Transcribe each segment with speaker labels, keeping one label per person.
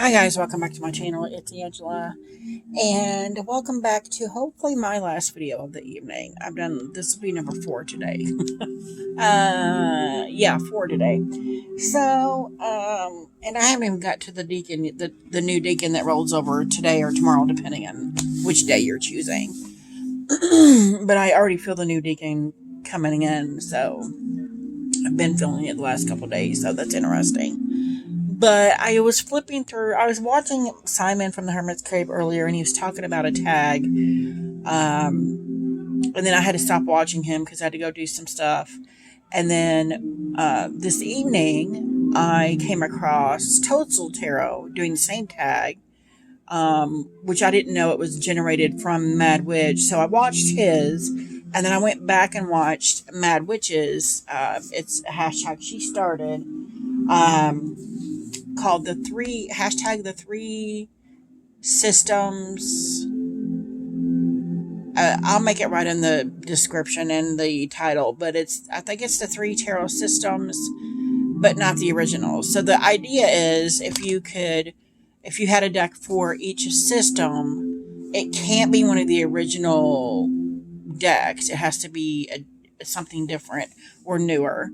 Speaker 1: Hi guys, welcome back to my channel. It's Angela, and welcome back to hopefully my last video of the evening. This will be number 4 today. Yeah, 4 today. So, and I haven't even got to the deacon, the new deacon that rolls over today or tomorrow, depending on which day you're choosing. But I already feel the new deacon coming in, so I've been feeling it the last couple days, so that's interesting. But I was flipping through, I was watching Simon from the Hermit's Cave earlier, and he was talking about a tag. And then I had to stop watching him because I had to go do some stuff. And then this evening, I came across Thoth's Tarot doing the same tag, which I didn't know it was generated from Mad Witch. So I watched his, and then I went back and watched Mad Witch's. It's a hashtag she started. Called the three systems. I'll make it right in the description and the title, but I think it's the 3 tarot systems, but not the original. So the idea is if you had a deck for each system, it can't be one of the original decks. It has to be something different or newer.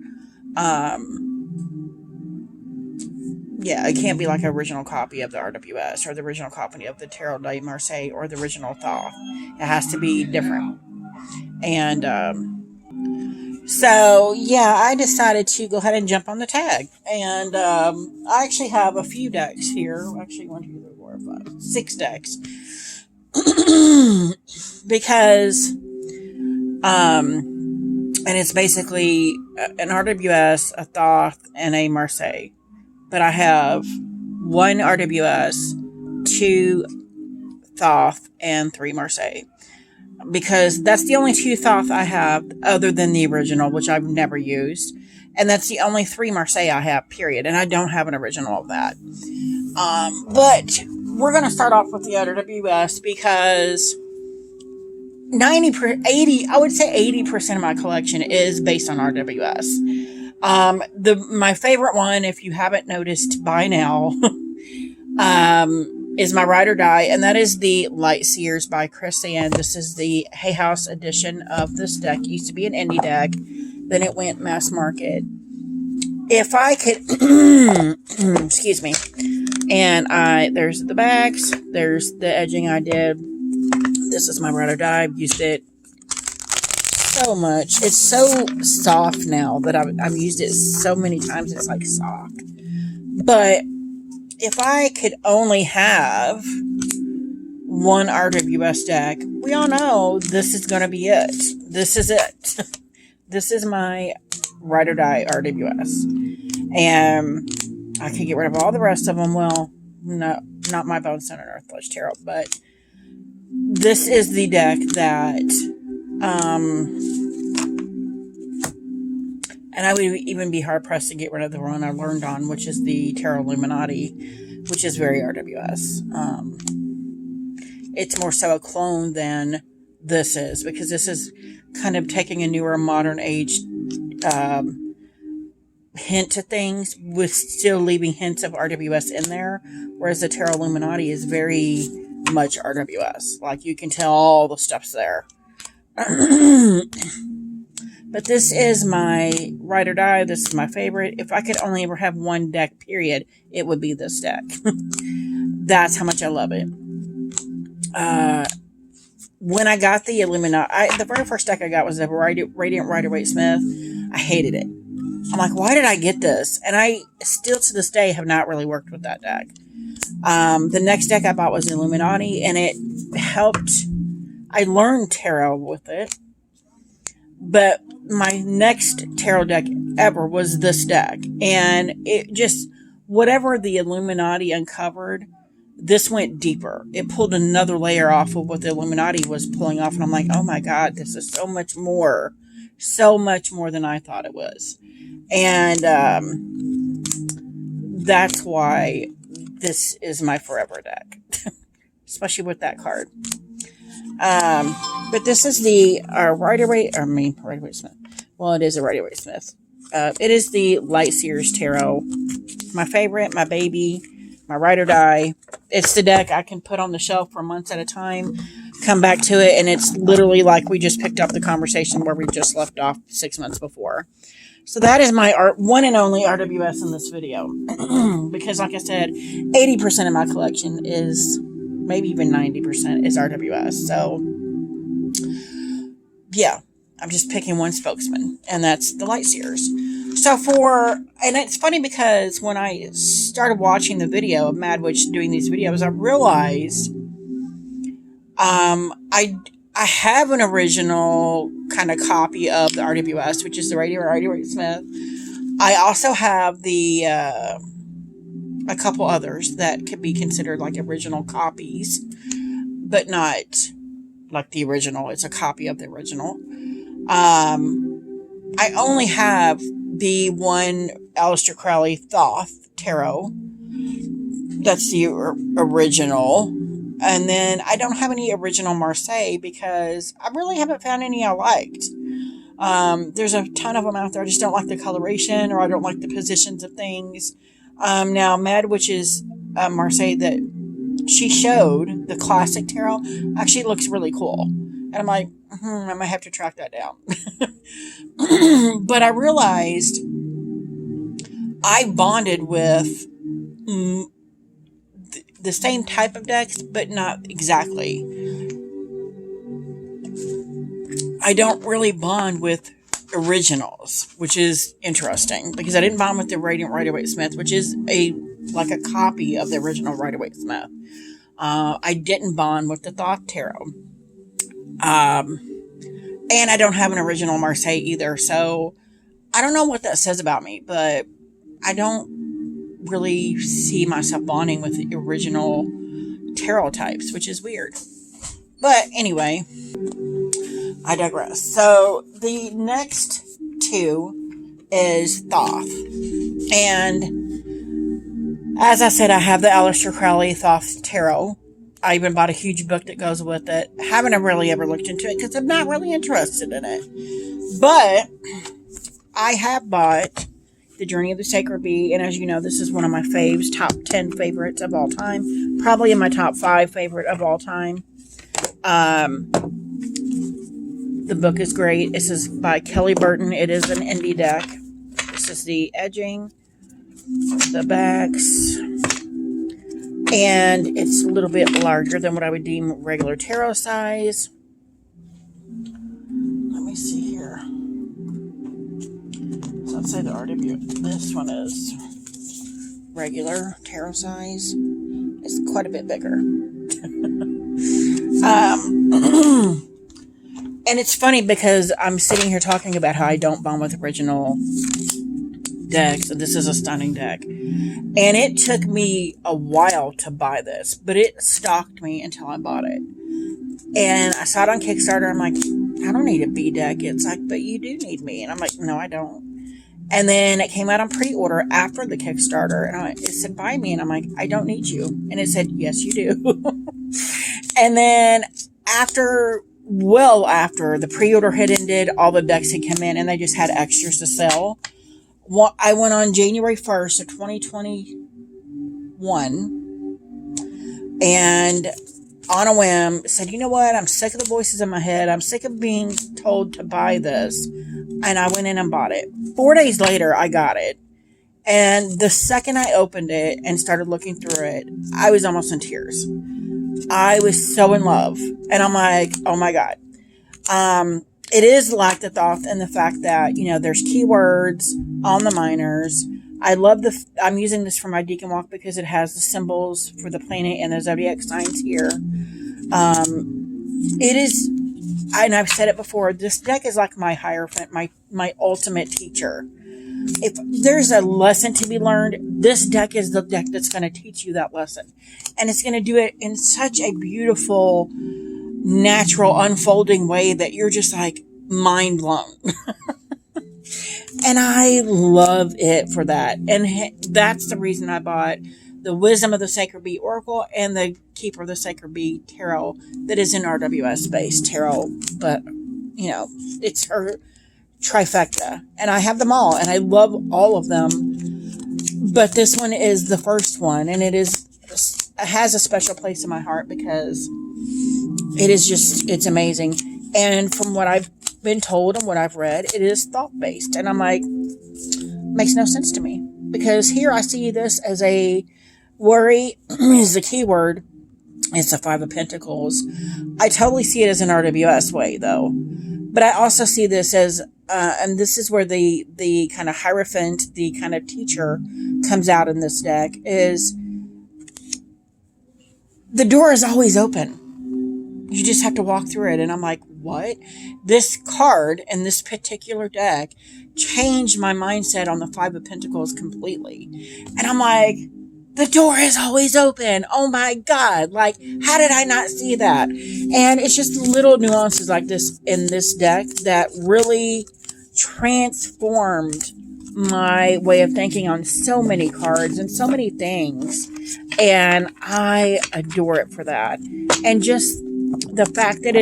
Speaker 1: Yeah, it can't be like an original copy of the RWS or the original copy of the Tarot de Marseille or the original Thoth. It has to be different. And so, yeah, I decided to go ahead and jump on the tag. And I actually have a few decks here. Actually, 1, 2, 3, 4, 5, 6 decks. Because, and it's basically an RWS, a Thoth, and a Marseille. But I have 1 RWS, 2 Thoth, and 3 Marseille. Because that's the only 2 Thoth I have other than the original, which I've never used. And that's the only 3 Marseille I have, period. And I don't have an original of that. But we're going to start off with the RWS because 80% of my collection is based on RWS. My favorite one, if you haven't noticed by now, is my Ride or Die, and that is the Light Seers by Chris Ann. This is the Hay House edition of this deck. It used to be an indie deck, then it went mass market. If I could, excuse me, and there's the backs, there's the edging I did. This is my Ride or Die. I've used it so much. It's so soft now that I've used it so many times. It's like soft. But if I could only have 1 RWS deck, we all know this is going to be it. This is it. This is my Ride or Die RWS. And I could get rid of all the rest of them. Well, no, not my Bone Stone and Earthflesh Tarot, but this is the deck that and I would even be hard-pressed to get rid of the one I learned on, which is the Tarot Illuminati, which is very RWS. It's more so a clone than this is, because this is kind of taking a newer, modern age hint to things, with still leaving hints of RWS in there, whereas the Tarot Illuminati is very much RWS. Like, you can tell all the stuff's there. But this is my Ride or Die. This is my favorite. If I could only ever have 1 deck, period, it would be this deck. That's how much I love it. When I got the Illuminati, the very first deck I got was the Radiant Rider-Waite-Smith. I hated it. I'm like, why did I get this? And I still to this day have not really worked with that deck. The next deck I bought was Illuminati, and it helped. I learned tarot with it. But my next tarot deck ever was this deck. And it just, whatever the Illuminati uncovered, this went deeper. It pulled another layer off of what the Illuminati was pulling off. And I'm like, oh my God, this is so much more than I thought it was. And that's why this is my forever deck. Especially with that card. But this is the Rider-Waite-Smith. Well, it is a Rider-Waite-Smith. It is the Light Seers Tarot. My favorite, my baby. my ride or die. It's the deck I can put on the shelf for months at a time, come back to it, and it's literally like we just picked up the conversation where we just left off 6 months before. So that is my one and only RWS in this video. Because like I said, 80% of my collection is, maybe even 90% is RWS. So yeah, I'm just picking one spokesman, and that's the Lightseers. So and it's funny because when I started watching the video of Mad Witch doing these videos, I realized I have an original kind of copy of the RWS, which is the Radio Smith. I also have a couple others that could be considered like original copies, but not like the original. It's a copy of the original. I only have the one Aleister Crowley Thoth Tarot. That's the original. And then I don't have any original Marseille because I really haven't found any I liked. There's a ton of them out there. I just don't like the coloration, or I don't like the positions of things. Now, Mad Witch's Marseille that she showed, the classic tarot, actually looks really cool. And I'm like, I might have to track that down. But I realized I bonded with the same type of decks, but not exactly. I don't really bond with originals, which is interesting because I didn't bond with the Radiant Rider-Waite-Smith, which is like a copy of the original Rider-Waite-Smith. I didn't bond with the Thoth Tarot. And I don't have an original Marseille either, so I don't know what that says about me, but I don't really see myself bonding with the original tarot types, which is weird. But anyway, I digress. So the next two is Thoth. And as I said, I have the Aleister Crowley Thoth Tarot. I even bought a huge book that goes with it. Haven't really ever looked into it because I'm not really interested in it. But I have bought The Journey of the Sacred Bee, and as you know, this is one of my faves, top 10 favorites of all time. Probably in my top 5 favorite of all time. The book is great. This is by Kelly Burton. It is an indie deck. This is the edging, the backs, and it's a little bit larger than what I would deem regular tarot size. Let me see here. So I'd say the RW, this one is regular tarot size. It's quite a bit bigger. And it's funny because I'm sitting here talking about how I don't bond with original decks, and this is a stunning deck. And it took me a while to buy this, but it stalked me until I bought it. And I saw it on Kickstarter. I'm like, I don't need a B deck. It's like, but you do need me. And I'm like, no, I don't. And then it came out on pre-order after the Kickstarter, and it said, buy me. And I'm like, I don't need you. And it said, yes, you do. And then after the pre-order had ended, all the decks had come in, and they just had extras to sell. I went on January 1st of 2021, and on a whim said, you know what? I'm sick of the voices in my head. I'm sick of being told to buy this. And I went in and bought it. 4 days later, I got it. And the second I opened it and started looking through it, I was almost in tears. I was so in love. And I'm like, oh my God. It is like the Thoth and the fact that, you know, there's keywords on the minors. I love I'm using this for my Deacon Walk because it has the symbols for the planet and the zodiac signs here. It is, and I've said it before, this deck is like my Hierophant, my ultimate teacher. If there's a lesson to be learned, this deck is the deck that's going to teach you that lesson. And it's going to do it in such a beautiful, natural, unfolding way that you're just like mind blown. And I love it for that. And that's the reason I bought the Wisdom of the Sacred Bee Oracle and the Keeper of the Sacred Bee Tarot that is in RWS based tarot. But, you know, it's her trifecta. And I have them all. And I love all of them. But this one is the first one, and it has a special place in my heart because it's amazing. And from what I've been told and what I've read, it is Thoth-based. And I'm like, makes no sense to me. Because here I see this as a worry is the key word. It's the Five of Pentacles. I totally see it as an RWS way, though. But I also see this as, and this is where the kind of Hierophant, the kind of teacher comes out in this deck, is the door is always open. You just have to walk through it. And I'm like, what? This card in this particular deck changed my mindset on the Five of Pentacles completely. And I'm like, the door is always open. Oh my God. Like, how did I not see that? And it's just little nuances like this in this deck that really transformed my way of thinking on so many cards and so many things. And I adore it for that. And just the fact that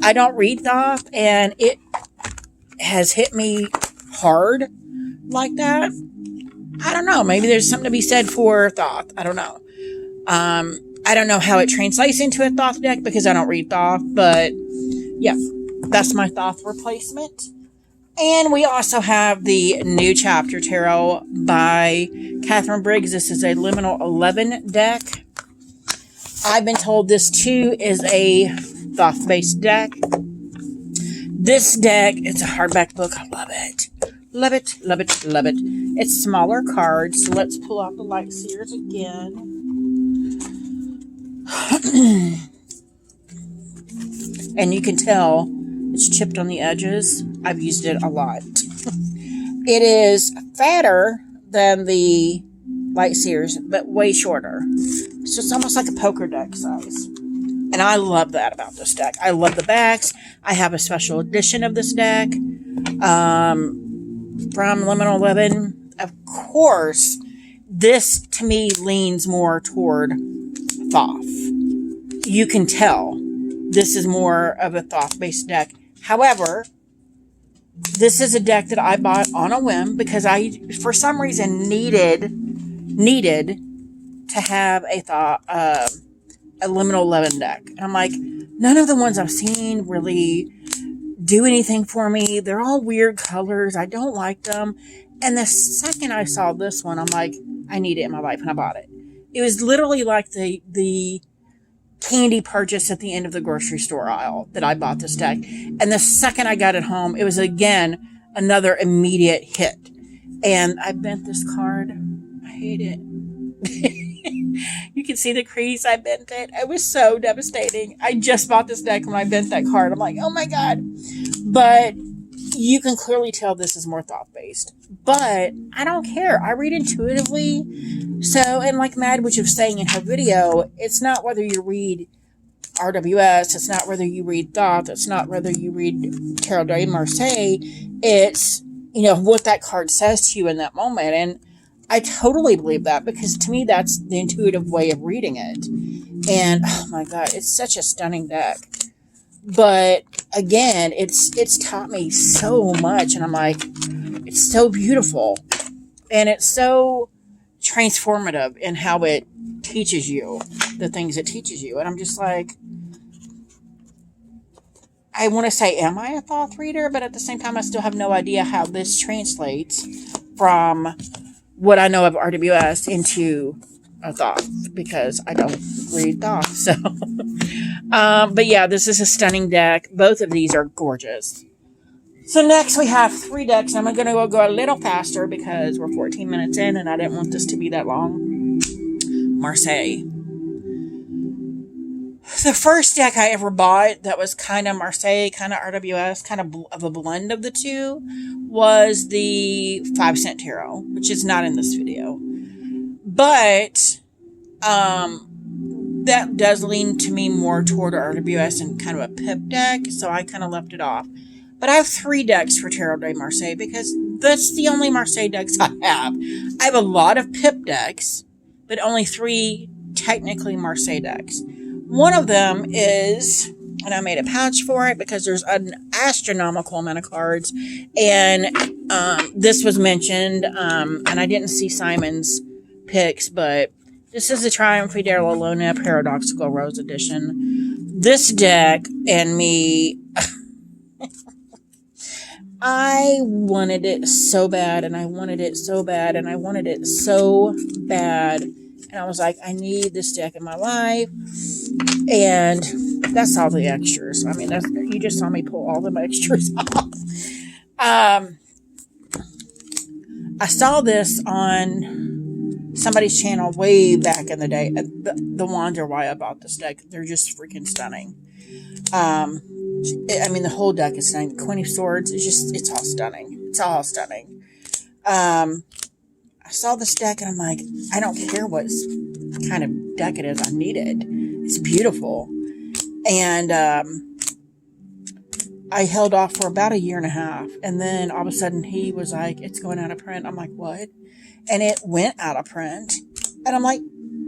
Speaker 1: I don't read Thoth, and it has hit me hard like that. I don't know. Maybe there's something to be said for Thoth. I don't know. I don't know how it translates into a Thoth deck because I don't read Thoth, but yeah, that's my Thoth replacement. And we also have the New Chapter Tarot by Catherine Briggs. This is a Liminal 11 deck. I've been told this too is a Thoth-based deck. This deck, it's a hardback book. I love it. Love it, love it, love it. It's smaller cards, so let's pull out the Light Seers again. And you can tell it's chipped on the edges. I've used it a lot. It is fatter than the Light Seers, but way shorter. So it's almost like a poker deck size. And I love that about this deck. I love the backs. I have a special edition of this deck from Liminal 11. Of course, this to me leans more toward Thoth. You can tell this is more of a Thoth-based deck. However, this is a deck that I bought on a whim because I, for some reason, needed to have a Liminal 11 deck. And I'm like, none of the ones I've seen really do anything for me. They're all weird colors. I don't like them. And the second I saw this one, I'm like, I need it in my life, and I bought it. It was literally like the candy purchase at the end of the grocery store aisle that I bought this deck. And the second I got it home, it was again another immediate hit. And I bent this card. I hate it. You can see the crease. I bent it. It was so devastating. I just bought this deck when I bent that card. I'm like, oh my God. But you can clearly tell this is more Thoth-based. But I don't care. I read intuitively. So, and like Mad Witch was saying in her video, it's not whether you read RWS. It's not whether you read Thoth. It's not whether you read Tarot de Marseille. It's, what that card says to you in that moment. And I totally believe that because to me, that's the intuitive way of reading it. And oh my God, it's such a stunning deck. But again, it's taught me so much. And I'm like, it's so beautiful. And it's so transformative in how it teaches you the things it teaches you. And I'm just like, I want to say, am I a Thoth reader? But at the same time, I still have no idea how this translates from what I know of RWS into a Thoth because I don't read Thoth. So, but yeah, this is a stunning deck. Both of these are gorgeous. So next we have 3 decks. I'm going to go a little faster because we're 14 minutes in and I didn't want this to be that long. Marseille. The first deck I ever bought that was kind of Marseille, kind of RWS, kind of a blend of the two was the 5-cent tarot, which is not in this video. But that does lean to me more toward RWS and kind of a pip deck, so I kind of left it off. But I have 3 decks for Tarot de Marseille because that's the only Marseille decks I have. I have a lot of pip decks, but only 3 technically Marseille decks. One of them is and I made a pouch for it because there's an astronomical amount of cards. And this was mentioned, and I didn't see Simon's picks, but this is the Triumph della Luna Paradoxical Rose Edition. This deck and me, I wanted it so bad, and I wanted it so bad, and I wanted it so bad. And I was like, I need this deck in my life. And that's all the extras. I mean, you just saw me pull all the extras off. I saw this on somebody's channel way back in the day. The wonder why I bought this deck. They're just freaking stunning. I mean, the whole deck is stunning. The Queen of Swords is it's all stunning. It's all stunning. I saw this deck and I'm like, I don't care what kind of deck it is. I need it. It's beautiful. And I held off for about 1.5 years. And then all of a sudden he was like, it's going out of print. I'm like, what? And it went out of print. And I'm like,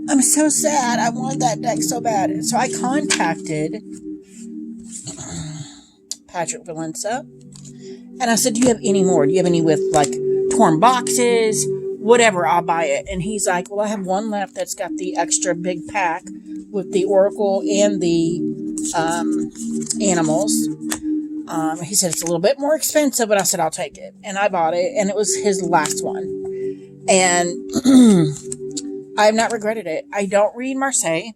Speaker 1: I'm so sad. I wanted that deck so bad. And so I contacted Patrick Valenza. And I said, do you have any more? Do you have any with like torn boxes? Whatever, I'll buy it. And he's like, well, I have one left that's got the extra big pack with the Oracle and the animals. He said it's a little bit more expensive, but I said, I'll take it. And I bought it, and it was his last one. And I have not regretted it. I don't read Marseille.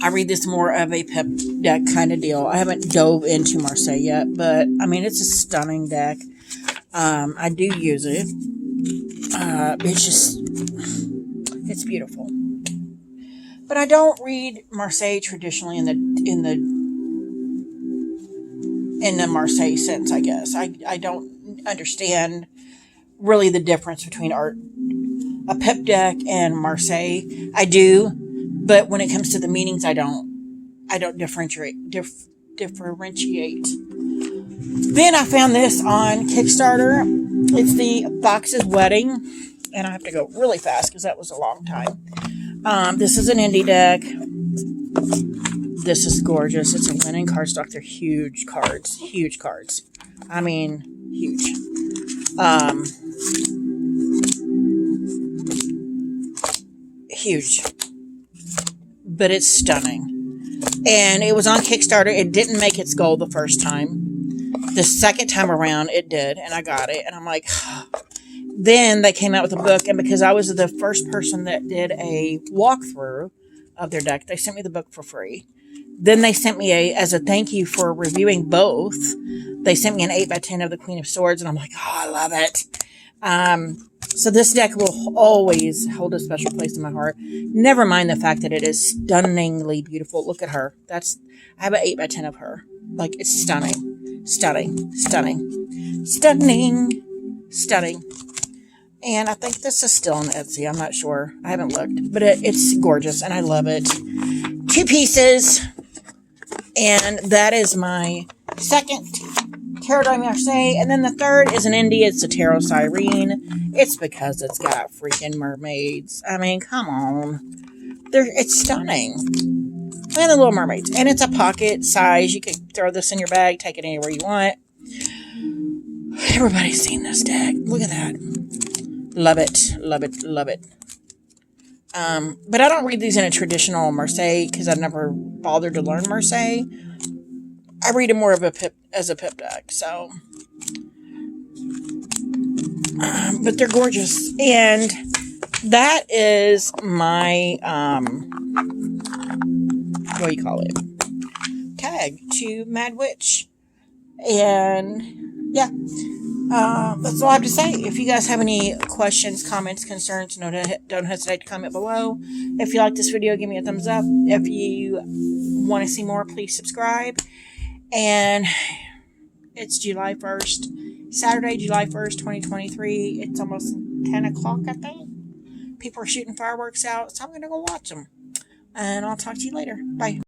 Speaker 1: I read this more of a pep deck kind of deal. I haven't dove into Marseille yet, but I mean, it's a stunning deck. I do use it. It's beautiful. But I don't read Marseille traditionally in the Marseille sense, I guess. I don't understand really the difference between a pep deck and Marseille. I do, but when it comes to the meanings, I don't differentiate. Then I found this on Kickstarter. It's the Fox's Wedding, and I have to go really fast because that was a long time. This is an indie deck. This is gorgeous. It's a linen cardstock. They're huge cards. Huge cards. I mean, huge. Huge. But it's stunning. And it was on Kickstarter. It didn't make its goal the first time. The second time around, it did. And I got it. And I'm like... Then they came out with a book, and because I was the first person that did a walkthrough of their deck, they sent me the book for free. Then they sent me as a thank you for reviewing both, they sent me an 8x10 of the Queen of Swords, and I'm like, oh, I love it. So this deck will always hold a special place in my heart. Never mind the fact that it is stunningly beautiful. Look at her. I have an 8x10 of her. Like, it's stunning. Stunning. Stunning. Stunning. Stunning. And I think this is still on Etsy. I'm not sure. I haven't looked. But it's gorgeous, and I love it. 2 pieces. And that is my second Tarot de Marseille. And then the third is an indie. It's a Tarot Siren. It's because it's got freaking mermaids. I mean, come on. It's stunning. And the Little Mermaids. And it's a pocket size. You can throw this in your bag. Take it anywhere you want. Everybody's seen this deck. Look at that. Love it. Love it. Love it. But I don't read these in a traditional Marseille because I've never bothered to learn Marseille. I read it more of as a pip deck. So, but they're gorgeous. And that is my, what do you call it? Tag to Mad Witch. And yeah. That's all I have to say. If you guys have any questions, comments, concerns, don't hesitate to comment below. If you like this video, give me a thumbs up. If you want to see more, please subscribe. And it's July 1st, Saturday, July 1st, 2023. It's almost 10 o'clock, I think. People are shooting fireworks out, so I'm going to go watch them. And I'll talk to you later. Bye.